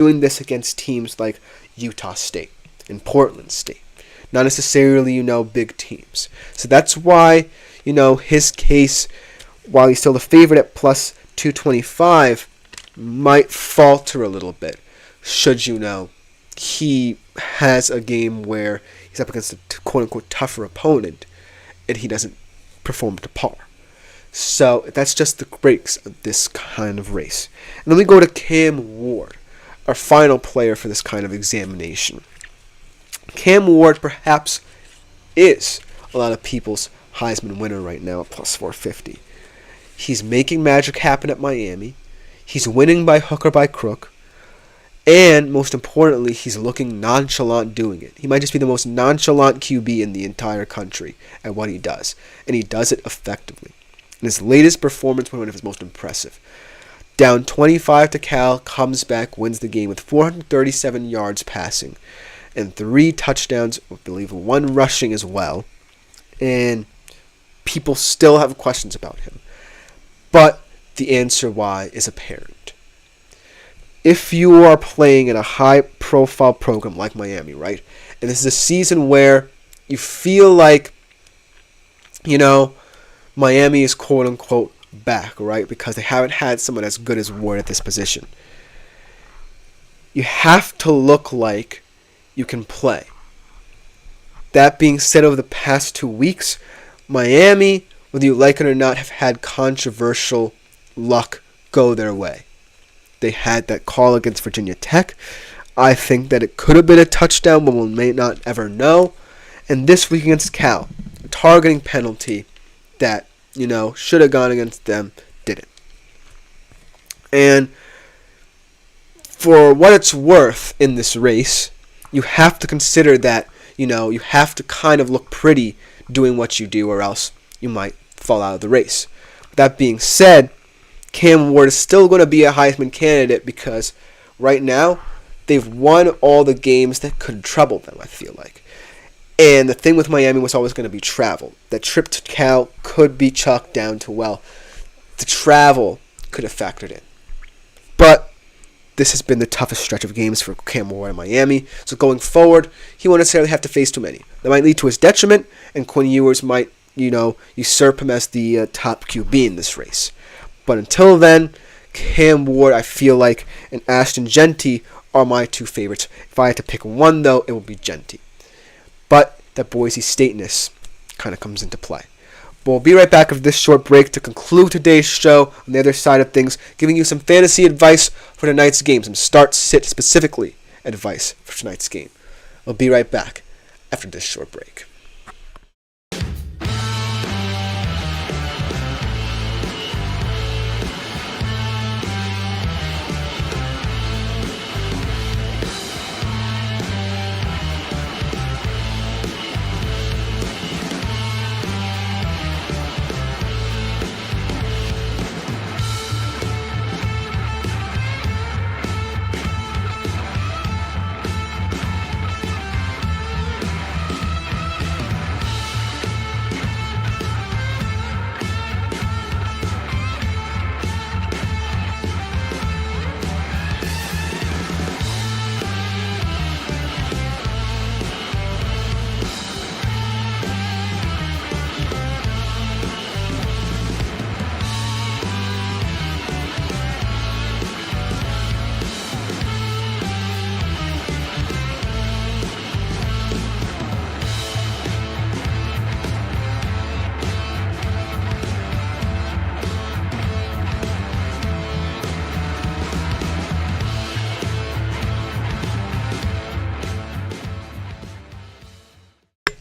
doing this against teams like Utah State and Portland State. Not necessarily, big teams. So that's why, his case, while he's still the favorite at plus 225, might falter a little bit. Should he has a game where he's up against a quote-unquote tougher opponent and he doesn't perform to par. So that's just the breaks of this kind of race. And then we go to Cam Ward, our final player for this kind of examination. Cam Ward perhaps is a lot of people's Heisman winner right now at plus 450. He's making magic happen at Miami. He's winning by hook or by crook. And most importantly, he's looking nonchalant doing it. He might just be the most nonchalant QB in the entire country at what he does. And he does it effectively. And his latest performance was one of his most impressive. Down 25 to Cal, comes back, wins the game with 437 yards passing and 3 touchdowns, I believe 1 rushing as well. And people still have questions about him. But the answer why is apparent. If you are playing in a high-profile program like Miami, right, and this is a season where you feel like, Miami is quote-unquote back, right, because they haven't had someone as good as Ward at this position, you have to look like you can play. That being said, over the past 2 weeks, Miami, whether you like it or not, have had controversial luck go their way. They had that call against Virginia Tech. I think that it could have been a touchdown, but we may not ever know. And this week against Cal, a targeting penalty that, should have gone against them, didn't. And for what it's worth in this race, you have to consider that, you have to kind of look pretty doing what you do, or else you might fall out of the race. That being said, Cam Ward is still going to be a Heisman candidate because right now they've won all the games that could trouble them, I feel like. And the thing with Miami was always going to be travel. That trip to Cal could be chalked down to, the travel could have factored in. But this has been the toughest stretch of games for Cam Ward in Miami. So going forward, he won't necessarily have to face too many. That might lead to his detriment, and Quinn Ewers might, usurp him as the top QB in this race. But until then, Cam Ward, I feel like, and Ashton Jeanty are my 2 favorites. If I had to pick one, though, it would be Jeanty. But that Boise State-ness kind of comes into play. But we'll be right back after this short break to conclude today's show on the other side of things, giving you some fantasy advice for tonight's game, some start-sit specifically advice for tonight's game. We'll be right back after this short break.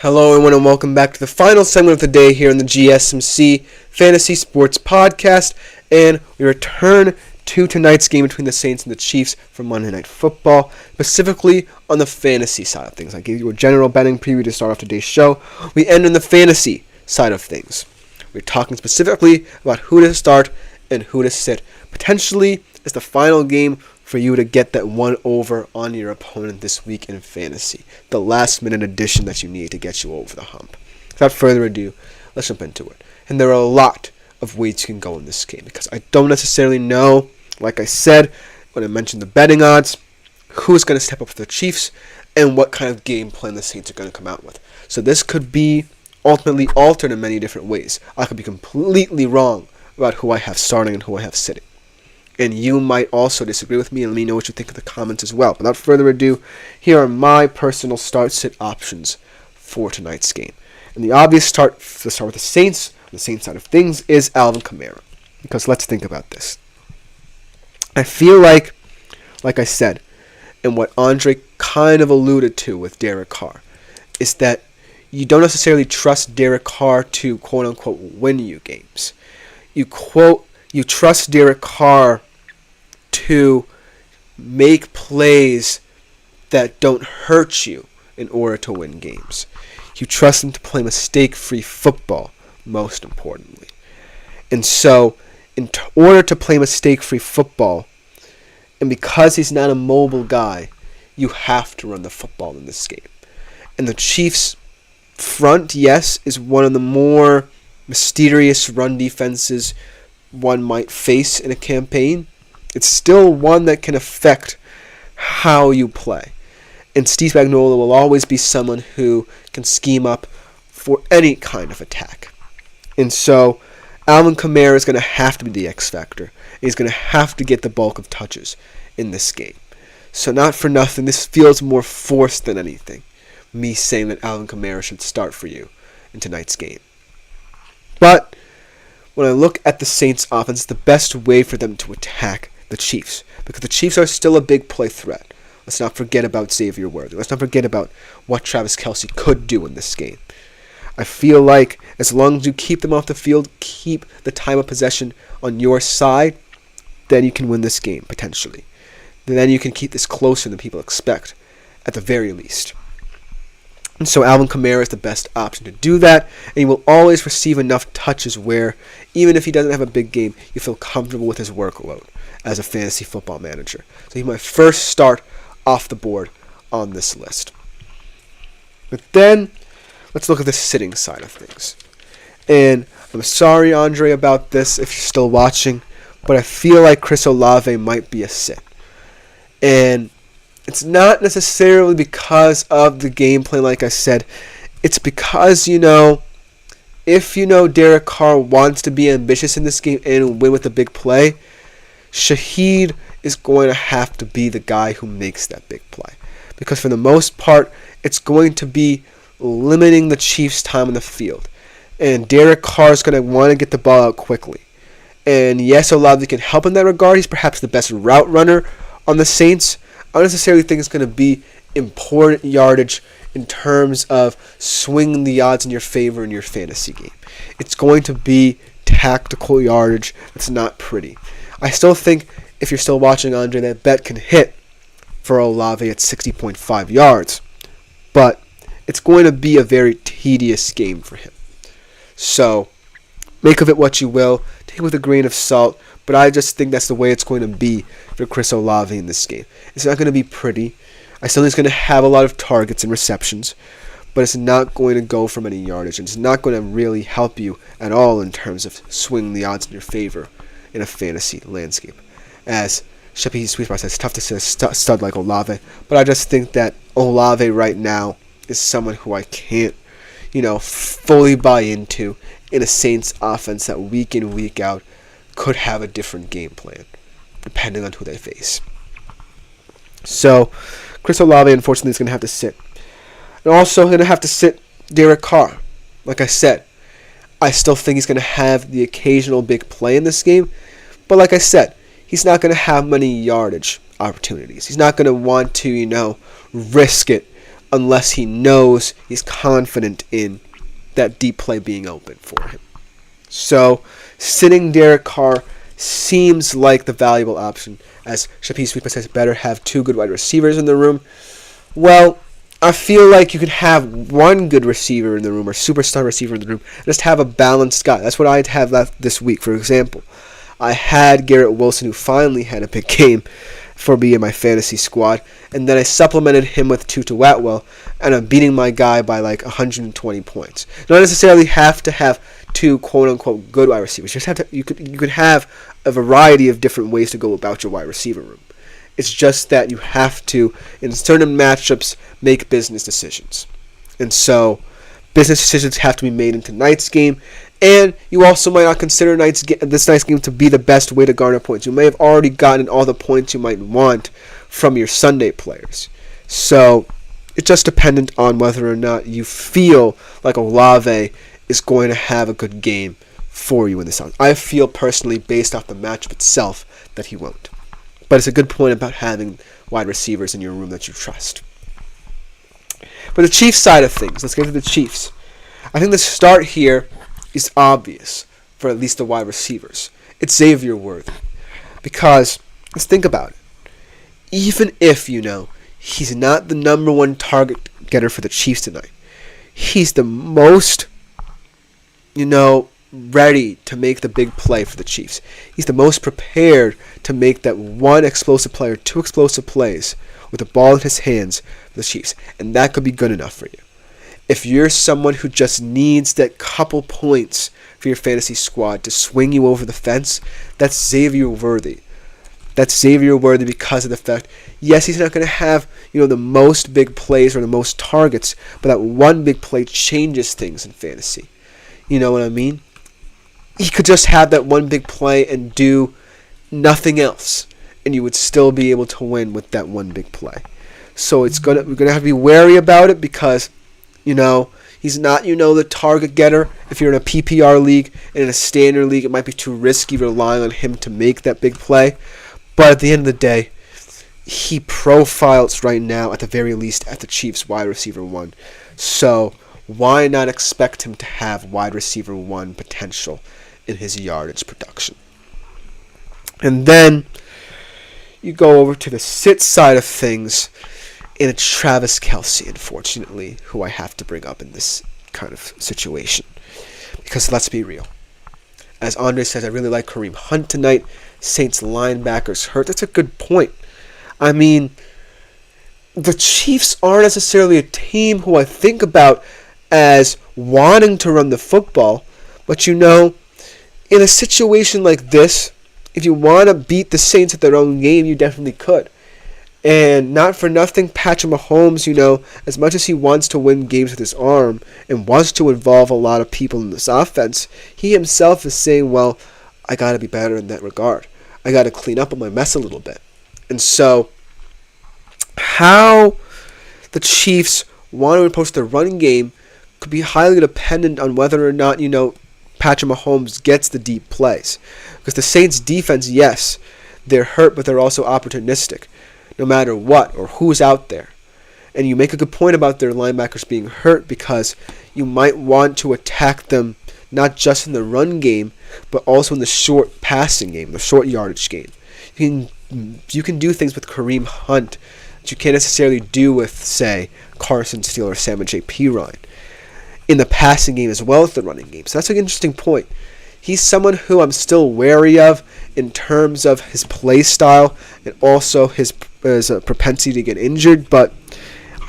Hello everyone and welcome back to the final segment of the day here on the GSMC Fantasy Sports Podcast, and we return to tonight's game between the Saints and the Chiefs for Monday Night Football, specifically on the fantasy side of things. I gave you a general betting preview to start off today's show. We end on the fantasy side of things. We're talking specifically about who to start and who to sit. Potentially, it's the final game for you to get that one over on your opponent this week in fantasy. The last minute addition that you need to get you over the hump. Without further ado, let's jump into it. And there are a lot of ways you can go in this game because I don't necessarily know, like I said, when I mentioned the betting odds, who's going to step up for the Chiefs and what kind of game plan the Saints are going to come out with. So this could be ultimately altered in many different ways. I could be completely wrong about who I have starting and who I have sitting. And you might also disagree with me, and let me know what you think in the comments as well. Without further ado, here are my personal start-sit options for tonight's game. And the obvious start, to start with the Saints, on the Saints side of things, is Alvin Kamara. Because let's think about this. I feel like I said, and what Andre kind of alluded to with Derek Carr, is that you don't necessarily trust Derek Carr to quote-unquote win you games. You trust Derek Carr to make plays that don't hurt you in order to win games. You trust him to play mistake-free football, most importantly. And so, in order to play mistake-free football, and because he's not a mobile guy, you have to run the football in this game. And the Chiefs' front, yes, is one of the more mysterious run defenses one might face in a campaign. It's still one that can affect how you play. And Steve Spagnuolo will always be someone who can scheme up for any kind of attack. And so Alvin Kamara is going to have to be the X factor. He's going to have to get the bulk of touches in this game. So not for nothing, this feels more forced than anything, me saying that Alvin Kamara should start for you in tonight's game. But when I look at the Saints' offense, the best way for them to attack the Chiefs, because the Chiefs are still a big play threat. Let's not forget about Xavier Worthy. Let's not forget about what Travis Kelce could do in this game. I feel like as long as you keep them off the field, keep the time of possession on your side, then you can win this game, potentially. Then you can keep this closer than people expect, at the very least. And so Alvin Kamara is the best option to do that, and he will always receive enough touches where, even if he doesn't have a big game, you feel comfortable with his workload as a fantasy football manager. So he's my first start off the board on this list. But then, let's look at the sitting side of things. And I'm sorry, Andre, about this if you're still watching, but I feel like Chris Olave might be a sit. And it's not necessarily because of the game plan, like I said. It's because, if Derek Carr wants to be ambitious in this game and win with a big play, Shaheed is going to have to be the guy who makes that big play. Because for the most part, it's going to be limiting the Chiefs' time on the field. And Derek Carr is going to want to get the ball out quickly. And yes, Olave can help in that regard. He's perhaps the best route runner on the Saints. I don't necessarily think it's going to be important yardage in terms of swinging the odds in your favor in your fantasy game. It's going to be tactical yardage that's not pretty. I still think, if you're still watching, Andre, that bet can hit for Olave at 60.5 yards. But it's going to be a very tedious game for him. So, make of it what you will. Take it with a grain of salt. But I just think that's the way it's going to be for Chris Olave in this game. It's not going to be pretty. I still think he's going to have a lot of targets and receptions. But it's not going to go for many yardage. And it's not going to really help you at all in terms of swinging the odds in your favor in a fantasy landscape. As Sheppy Sweetspot says, it's tough to say a stud like Olave. But I just think that Olave right now is someone who I can't, fully buy into in a Saints offense that week in, week out could have a different game plan, depending on who they face. So, Chris Olave, unfortunately, is going to have to sit. And also going to have to sit Derek Carr. Like I said, I still think he's going to have the occasional big play in this game. But like I said, he's not going to have many yardage opportunities. He's not going to want to, risk it unless he knows he's confident in that deep play being open for him. So, sitting Derek Carr seems like the valuable option, as Shapi Sweetman says, better have two good wide receivers in the room. Well, I feel like you could have one good receiver in the room or superstar receiver in the room and just have a balanced guy. That's what I'd have left this week. For example, I had Garrett Wilson, who finally had a big game for me in my fantasy squad, and then I supplemented him with Tutu Atwell, and I'm beating my guy by like 120 points. You don't necessarily have to have two quote-unquote good wide receivers. You could have a variety of different ways to go about your wide receiver room. It's just that you have to, in certain matchups, make business decisions. And so, business decisions have to be made in tonight's game. And you also might not consider this night's game to be the best way to garner points. You may have already gotten all the points you might want from your Sunday players. So, it's just dependent on whether or not you feel like Olave is going to have a good game for you in this round. I feel personally, based off the matchup itself, that he won't. But it's a good point about having wide receivers in your room that you trust. But the Chiefs side of things, let's get to the Chiefs. I think the start here is obvious for at least the wide receivers. It's Xavier Worthy. Because, let's think about it. Even if, he's not the number one target getter for the Chiefs tonight, he's the most, ready to make the big play for the Chiefs. He's the most prepared to make that one explosive play or two explosive plays with the ball in his hands for the Chiefs. And that could be good enough for you. If you're someone who just needs that couple points for your fantasy squad to swing you over the fence, that's Xavier Worthy. That's Xavier Worthy because of the fact, yes, he's not going to have, the most big plays or the most targets, but that one big play changes things in fantasy. You know what I mean? He could just have that one big play and do nothing else, and you would still be able to win with that one big play. So we're gonna have to be wary about it because, he's not, the target getter. If you're in a PPR league and in a standard league, it might be too risky relying on him to make that big play. But at the end of the day, he profiles right now, at the very least, at the Chiefs wide receiver 1. So why not expect him to have wide receiver 1 potential in his yardage production? And then you go over to the sit side of things, and it's Travis Kelce, unfortunately, who I have to bring up in this kind of situation. Because let's be real. As Andre says, I really like Kareem Hunt tonight. Saints linebackers hurt. That's a good point. I mean, the Chiefs aren't necessarily a team who I think about as wanting to run the football. But in a situation like this, if you want to beat the Saints at their own game, you definitely could. And not for nothing, Patrick Mahomes, as much as he wants to win games with his arm and wants to involve a lot of people in this offense, he himself is saying, well, I got to be better in that regard. I got to clean up on my mess a little bit. And so, how the Chiefs want to approach their running game could be highly dependent on whether or not, Patrick Mahomes gets the deep plays. Because the Saints' defense, yes, they're hurt, but they're also opportunistic, no matter what or who's out there. And you make a good point about their linebackers being hurt because you might want to attack them not just in the run game, but also in the short passing game, the short yardage game. You can do things with Kareem Hunt that you can't necessarily do with, say, Carson Steele or Sam and J.P. Ryan. In the passing game as well as the running game. So that's an interesting point. He's someone who I'm still wary of in terms of his play style and also his propensity to get injured, but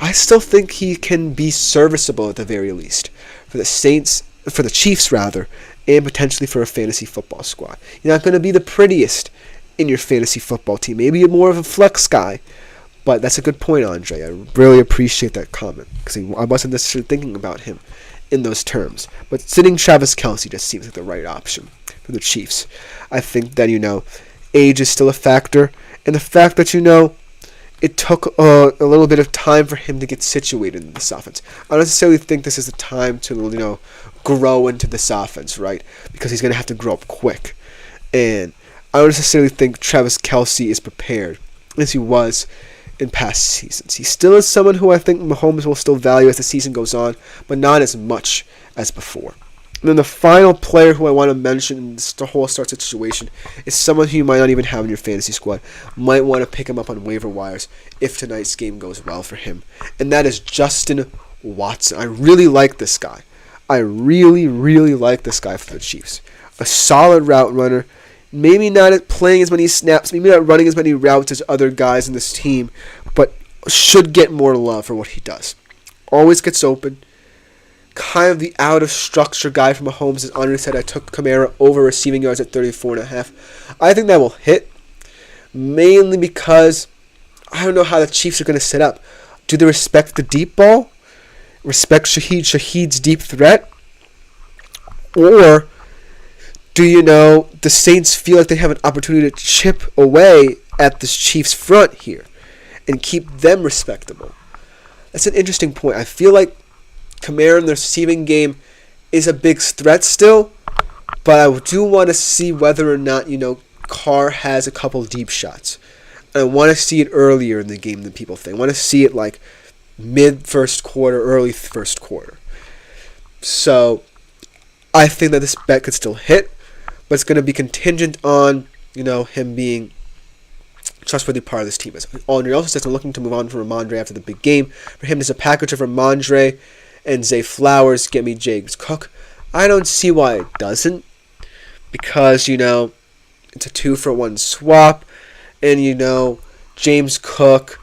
I still think he can be serviceable at the very least for the Chiefs rather, and potentially for a fantasy football squad. You're not going to be the prettiest in your fantasy football team. Maybe you're more of a flex guy, but that's a good point, Andre. I really appreciate that comment because I wasn't necessarily thinking about him in those terms. But sitting Travis Kelce just seems like the right option for the Chiefs. I think that, age is still a factor, and the fact that, it took a little bit of time for him to get situated in this offense. I don't necessarily think this is the time to, grow into this offense, right? Because he's going to have to grow up quick. And I don't necessarily think Travis Kelce is prepared as he was in past seasons. He still is someone who I think Mahomes will still value as the season goes on, but not as much as before. And then the final player who I want to mention in this whole start situation is someone who you might not even have in your fantasy squad. Might want to pick him up on waiver wires if tonight's game goes well for him. And that is Justin Watson. I really like this guy. I really, really like this guy for the Chiefs. A solid route runner. Maybe not playing as many snaps, maybe not running as many routes as other guys in this team, but should get more love for what he does. Always gets open. Kind of the out-of-structure guy from Mahomes. As Andre said, I took Kamara over receiving yards at 34.5. I think that will hit, mainly because I don't know how the Chiefs are going to set up. Do they respect the deep ball? Respect Shaheed's deep threat? Or do the Saints feel like they have an opportunity to chip away at the Chiefs' front here and keep them respectable? That's an interesting point. I feel like Kamara in the receiving game is a big threat still, but I do want to see whether or not, Carr has a couple deep shots. I want to see it earlier in the game than people think. I want to see it like mid-first quarter, early first quarter. So I think that this bet could still hit, but it's going to be contingent on, him being a trustworthy part of this team. Andre also says I'm looking to move on from Ramondre after the big game. For him, there's a package of Ramondre and Zay Flowers get me James Cook. I don't see why it doesn't, because, it's a 2-for-1 swap, and, James Cook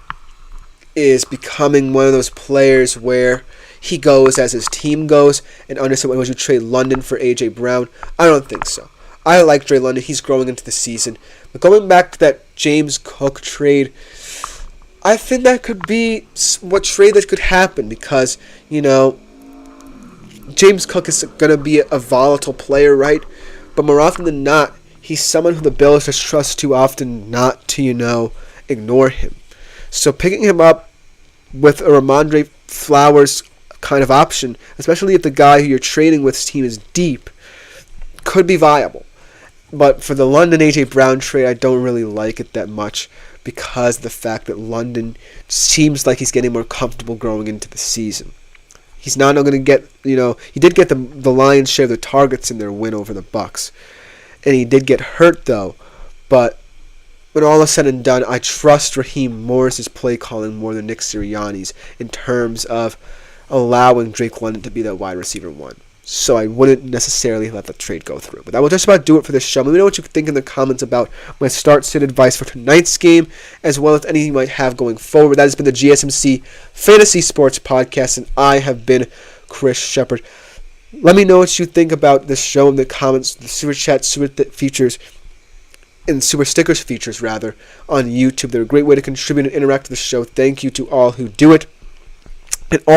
is becoming one of those players where he goes as his team goes, and understand would you trade London for A.J. Brown? I don't think so. I like Dre London. He's growing into the season. But going back to that James Cook trade, I think that could be what trade that could happen because, James Cook is going to be a volatile player, right? But more often than not, he's someone who the Bills just trust too often not to, ignore him. So picking him up with a Ramondre Flowers kind of option, especially if the guy who you're trading with's team is deep, could be viable. But for the London A.J. Brown trade, I don't really like it that much because of the fact that London seems like he's getting more comfortable growing into the season. He's not going to get, he did get the lion's share of the targets in their win over the Bucs. And he did get hurt, though. But when all is said and done, I trust Raheem Morris's play calling more than Nick Sirianni's in terms of allowing Drake London to be that wide receiver one. So I wouldn't necessarily let the trade go through. But that will just about do it for this show. Let me know what you think in the comments about my start-sit advice for tonight's game, as well as anything you might have going forward. That has been the GSMC Fantasy Sports Podcast, and I have been Chris Shepard. Let me know what you think about this show in the comments, the Super Chat, Super Features, and Super Stickers features, rather, on YouTube. They're a great way to contribute and interact with the show. Thank you to all who do it. And all